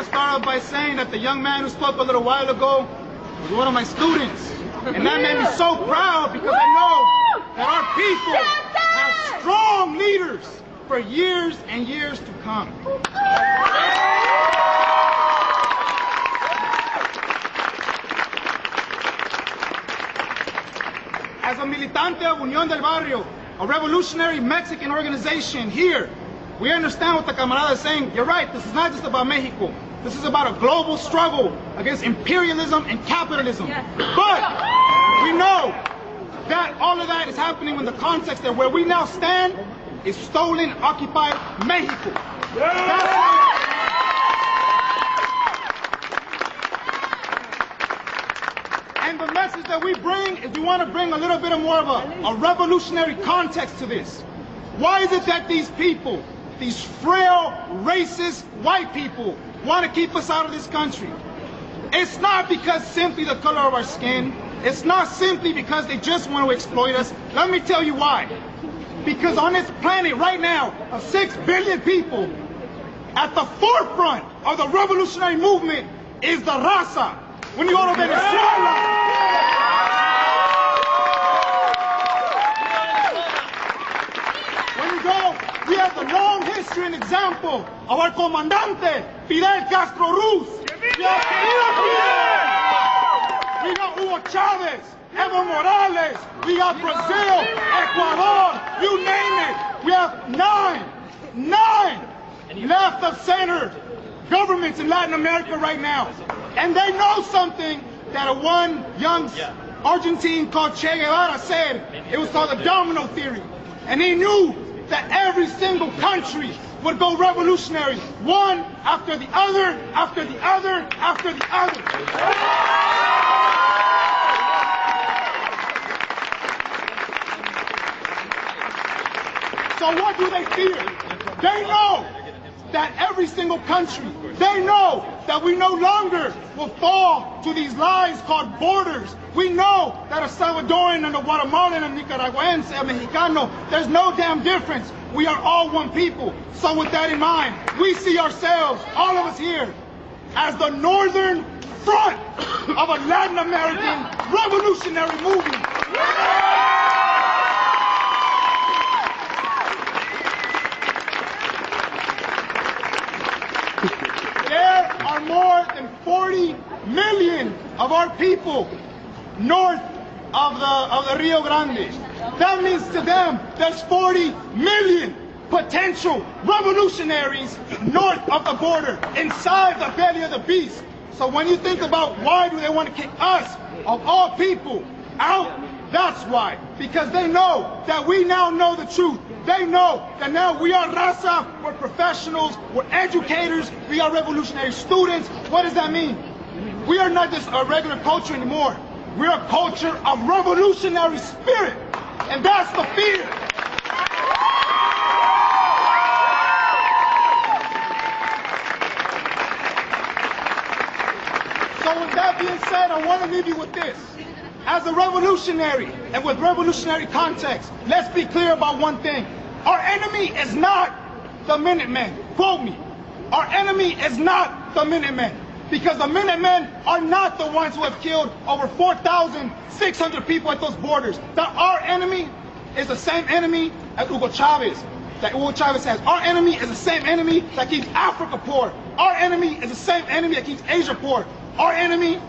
to start off by saying that the young man who spoke a little while ago was one of my students. And that made me so proud because I know that our people have strong leaders for years and years to come. As a militante of Unión del Barrio, a revolutionary Mexican organization here, we understand what the camarada is saying. You're right, this is not just about Mexico. This is about a global struggle against imperialism and capitalism. Yes. But we know that all of that is happening in the context that where we now stand is stolen, occupied Mexico. And the message that we bring is we want to bring a little bit more of a revolutionary context to this. Why is it that these people, these frail, racist, white people, want to keep us out of this country? It's not because simply the color of our skin. It's not simply because they just want to exploit us. Let me tell you why. Because on this planet right now, of 6 billion people, at the forefront of the revolutionary movement is the Raza. When you go to Venezuela, when you go, we have the long history and example of our comandante, Fidel Castro Ruz. We got Hugo Chavez, Evo Morales, we got Brazil, Ecuador, you name it. We have nine left of center governments in Latin America right now. And they know something that one young Argentine called Che Guevara said. It was called the domino theory. And he knew that every single country would go revolutionary, one after the other, after the other, after the other. So what do they fear? They know that every single country, they know that we no longer will fall to these lies called borders. We know that a Salvadoran and a Guatemalan and a Nicaraguense and a Mexicano, there's no damn difference. We are all one people. So with that in mind, we see ourselves, all of us here, as the northern front of a Latin American revolutionary movement. There are more than 40 million of our people north of the Rio Grande. That means to them, there's 40 million potential revolutionaries north of the border, inside the belly of the beast. So when you think about why do they want to kick us, of all people, out, that's why. Because they know that we now know the truth. They know that now we are Raza, we're professionals, we're educators, we are revolutionary students. What does that mean? We are not just a regular culture anymore. We're a culture of revolutionary spirit. And that's the fear. So with that being said, I want to leave you with this. As a revolutionary, and with revolutionary context, let's be clear about one thing. Our enemy is not the Minutemen. Quote me. Our enemy is not the Minutemen. Because the Minutemen are not the ones who have killed over 4,600 people at those borders. That our enemy is the same enemy as Hugo Chavez, that Hugo Chavez has. Our enemy is the same enemy that keeps Africa poor. Our enemy is the same enemy that keeps Asia poor. Our enemy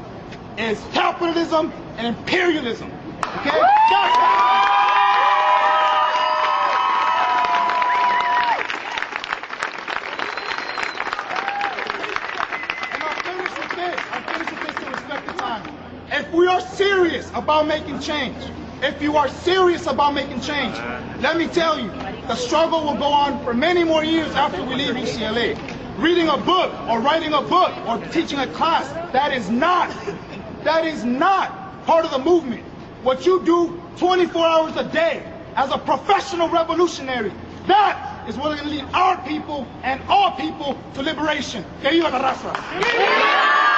is capitalism and imperialism. Okay? If we are serious about making change, if you are serious about making change, let me tell you, the struggle will go on for many more years after we leave UCLA. Reading a book or writing a book or teaching a class, that is not part of the movement. What you do 24 hours a day as a professional revolutionary, that is what is going to lead our people and all people to liberation. Que viva la raza!